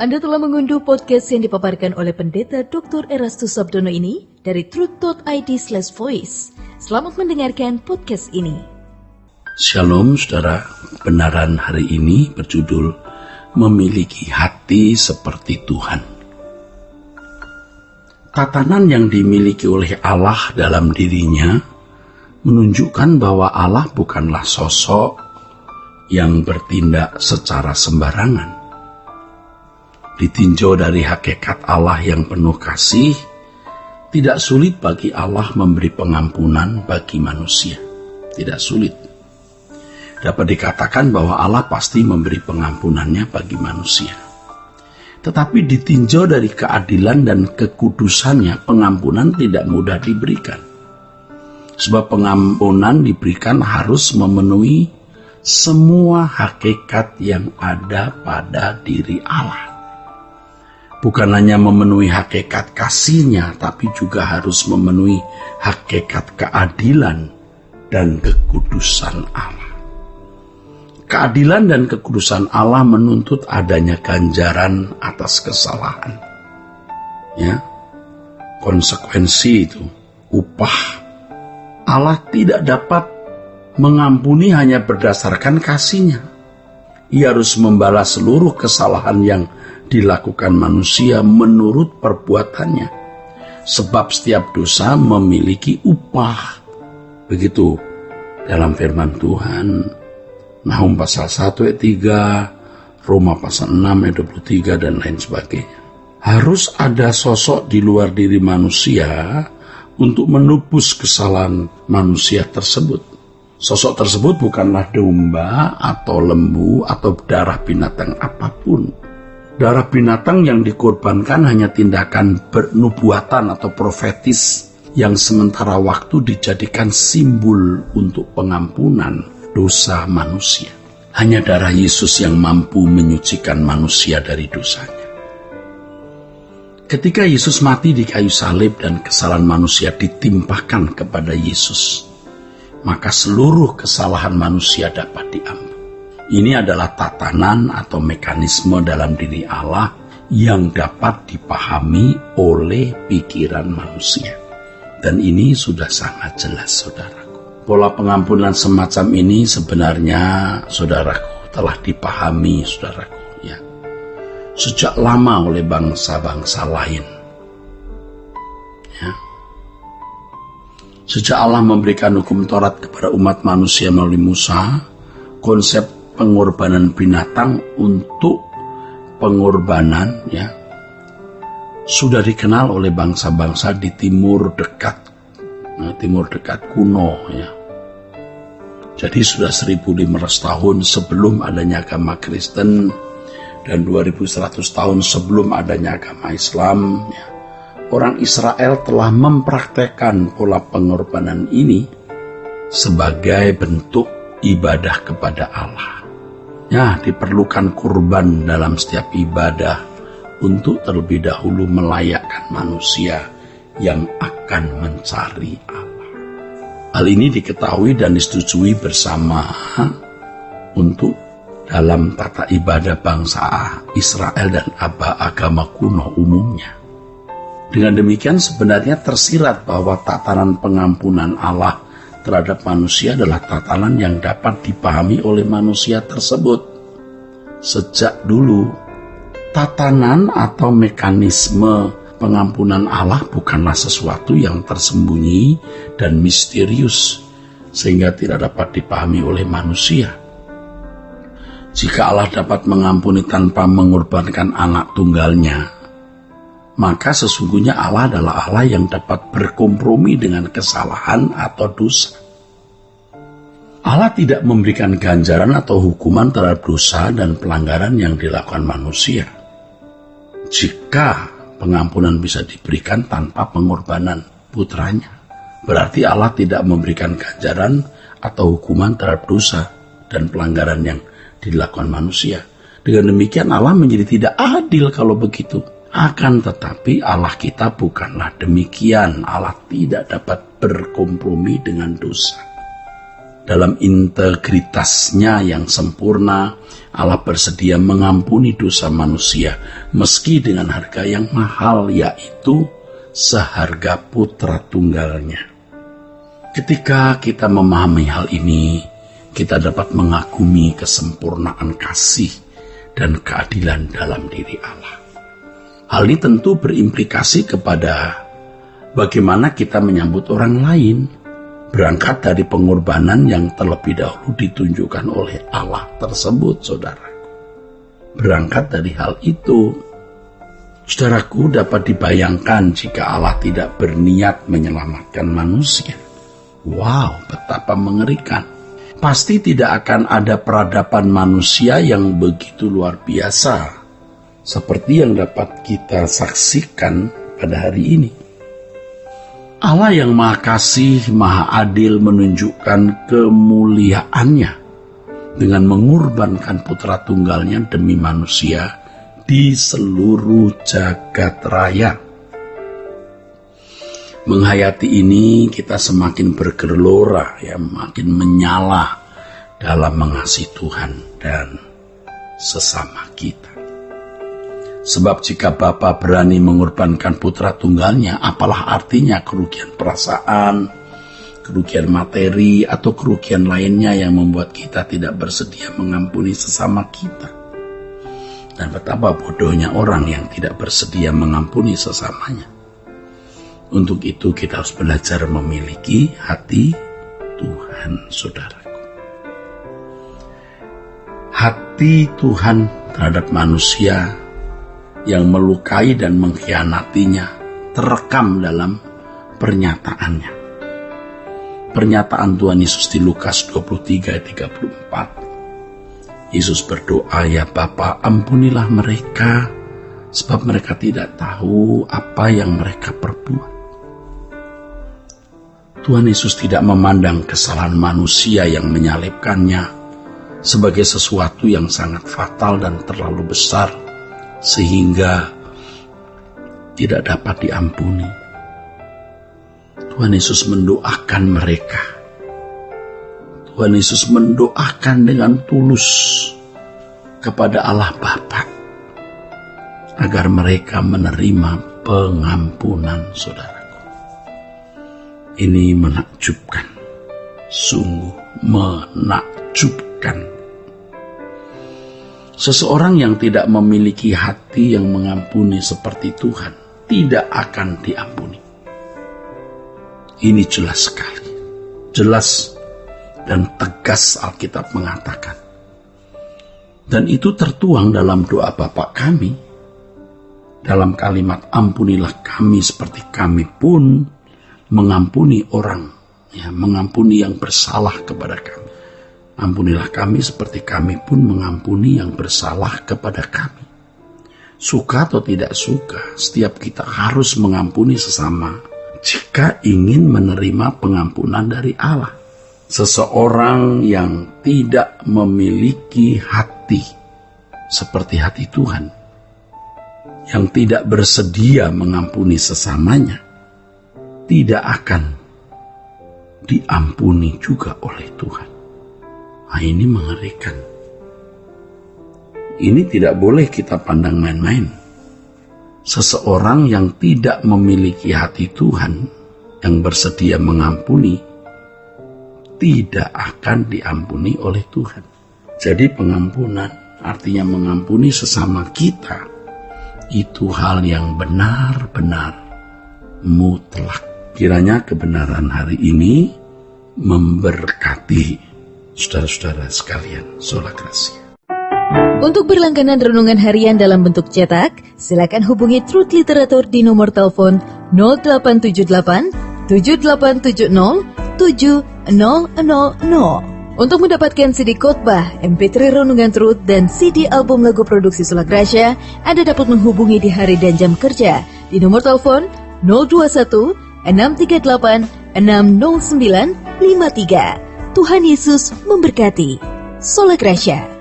Anda telah mengunduh podcast yang dipaparkan oleh Pendeta Dr. Erastus Sabdono ini dari truth.id/voice. Selamat mendengarkan podcast ini. Shalom saudara, kebenaran hari ini berjudul Memiliki Hati Seperti Tuhan. Tatanan yang dimiliki oleh Allah dalam dirinya menunjukkan bahwa Allah bukanlah sosok yang bertindak secara sembarangan. Ditinjau dari hakikat Allah yang penuh kasih, tidak sulit bagi Allah memberi pengampunan bagi manusia. Tidak sulit. Dapat dikatakan bahwa Allah pasti memberi pengampunannya bagi manusia. Tetapi ditinjau dari keadilan dan kekudusannya, pengampunan tidak mudah diberikan. Sebab pengampunan diberikan harus memenuhi semua hakikat yang ada pada diri Allah. Bukan hanya memenuhi hakikat kasihnya, tapi juga harus memenuhi hakikat keadilan dan kekudusan Allah. Keadilan dan kekudusan Allah menuntut adanya ganjaran atas kesalahan. Ya, konsekuensi itu, upah. Allah tidak dapat mengampuni hanya berdasarkan kasihnya. Ia harus membalas seluruh kesalahan yang dilakukan manusia menurut perbuatannya. Sebab setiap dosa memiliki upah. Begitu dalam firman Tuhan. Nahum pasal 1 ayat 3, Roma pasal 6 ayat 23 dan lain sebagainya. Harus ada sosok di luar diri manusia untuk menebus kesalahan manusia tersebut. Sosok tersebut bukanlah domba atau lembu atau darah binatang apapun. Darah binatang yang dikorbankan hanya tindakan bernubuatan atau profetis yang sementara waktu dijadikan simbol untuk pengampunan dosa manusia. Hanya darah Yesus yang mampu menyucikan manusia dari dosanya. Ketika Yesus mati di kayu salib dan kesalahan manusia ditimpahkan kepada Yesus, maka seluruh kesalahan manusia dapat diampuni. Ini adalah tatanan atau mekanisme dalam diri Allah yang dapat dipahami oleh pikiran manusia. Dan ini sudah sangat jelas, saudaraku. Pola pengampunan semacam ini sebenarnya, saudaraku, telah dipahami, saudaraku, ya, sejak lama oleh bangsa-bangsa lain. Ya. Sejak Allah memberikan hukum Taurat kepada umat manusia melalui Musa, konsep pengorbanan binatang untuk pengorbanan, ya, sudah dikenal oleh bangsa-bangsa di timur dekat kuno, ya. Jadi sudah 1500 tahun sebelum adanya agama Kristen dan 2100 tahun sebelum adanya agama Islam, ya, orang Israel telah mempraktekkan pola pengorbanan ini sebagai bentuk ibadah kepada Allah. Ya, diperlukan kurban dalam setiap ibadah untuk terlebih dahulu melayakkan manusia yang akan mencari Allah. Hal ini diketahui dan disetujui bersama untuk dalam tata ibadah bangsa Israel dan agama kuno umumnya. Dengan demikian sebenarnya tersirat bahwa tatanan pengampunan Allah terhadap manusia adalah tatanan yang dapat dipahami oleh manusia tersebut. Sejak dulu, tatanan atau mekanisme pengampunan Allah bukanlah sesuatu yang tersembunyi dan misterius, sehingga tidak dapat dipahami oleh manusia. Jika Allah dapat mengampuni tanpa mengorbankan anak tunggalnya, maka sesungguhnya Allah adalah Allah yang dapat berkompromi dengan kesalahan atau dosa. Allah tidak memberikan ganjaran atau hukuman terhadap dosa dan pelanggaran yang dilakukan manusia. Jika pengampunan bisa diberikan tanpa pengorbanan putranya, berarti Allah tidak memberikan ganjaran atau hukuman terhadap dosa dan pelanggaran yang dilakukan manusia. Dengan demikian Allah menjadi tidak adil kalau begitu. Akan tetapi Allah kita bukanlah demikian. Allah tidak dapat berkompromi dengan dosa. Dalam integritasnya yang sempurna, Allah bersedia mengampuni dosa manusia meski dengan harga yang mahal, yaitu seharga putra tunggalnya. Ketika kita memahami hal ini, kita dapat mengagumi kesempurnaan kasih dan keadilan dalam diri Allah. Hal ini tentu berimplikasi kepada bagaimana kita menyambut orang lain, berangkat dari pengorbanan yang terlebih dahulu ditunjukkan oleh Allah tersebut, saudaraku. Berangkat dari hal itu, saudaraku, dapat dibayangkan jika Allah tidak berniat menyelamatkan manusia. Wow, betapa mengerikan. Pasti tidak akan ada peradaban manusia yang begitu luar biasa seperti yang dapat kita saksikan pada hari ini. Allah yang Maha Kasih, Maha Adil menunjukkan kemuliaannya dengan mengorbankan putra tunggalnya demi manusia di seluruh jagat raya. Menghayati ini kita semakin bergelora, makin menyala dalam mengasihi Tuhan dan sesama kita. Sebab jika Bapa berani mengorbankan putra tunggalnya, apalah artinya kerugian perasaan, kerugian materi, atau kerugian lainnya yang membuat kita tidak bersedia mengampuni sesama kita. Dan betapa bodohnya orang yang tidak bersedia mengampuni sesamanya. Untuk itu kita harus belajar memiliki hati Tuhan, saudaraku. Hati Tuhan terhadap manusia yang melukai dan mengkhianatinya terekam dalam pernyataannya. Pernyataan Tuhan Yesus di Lukas 23 ayat 34. Yesus berdoa, "Ya Bapa, ampunilah mereka, sebab mereka tidak tahu apa yang mereka perbuat." Tuhan Yesus tidak memandang kesalahan manusia yang menyalibkannya sebagai sesuatu yang sangat fatal dan terlalu besar, sehingga tidak dapat diampuni. Tuhan Yesus mendoakan mereka. Tuhan Yesus mendoakan dengan tulus kepada Allah Bapa agar mereka menerima pengampunan, saudaraku. Ini menakjubkan, sungguh menakjubkan. Seseorang yang tidak memiliki hati yang mengampuni seperti Tuhan tidak akan diampuni. Ini jelas sekali. Jelas dan tegas Alkitab mengatakan. Dan itu tertuang dalam doa Bapa kami. Dalam kalimat, ampunilah kami seperti kami pun mengampuni orang. Mengampuni yang bersalah kepada kami. Ampunilah kami seperti kami pun mengampuni yang bersalah kepada kami. Suka atau tidak suka, setiap kita harus mengampuni sesama jika ingin menerima pengampunan dari Allah. Seseorang yang tidak memiliki hati seperti hati Tuhan, yang tidak bersedia mengampuni sesamanya, tidak akan diampuni juga oleh Tuhan. Nah, ini mengerikan. Ini tidak boleh kita pandang main-main. Seseorang yang tidak memiliki hati Tuhan, yang bersedia mengampuni, tidak akan diampuni oleh Tuhan. Jadi pengampunan artinya mengampuni sesama kita. Itu hal yang benar-benar mutlak. Kiranya kebenaran hari ini memberkati saudara-saudara sekalian. Sola Gracia. Untuk berlangganan renungan harian dalam bentuk cetak, silakan hubungi Truth Literatur di nomor telepon 0878 7870 7000. Untuk mendapatkan CD khotbah, MP3 renungan Truth, dan CD album lagu produksi Sola Gracia, Anda dapat menghubungi di hari dan jam kerja di nomor telepon 021 638 60953. Tuhan Yesus memberkati. Sola Gracia.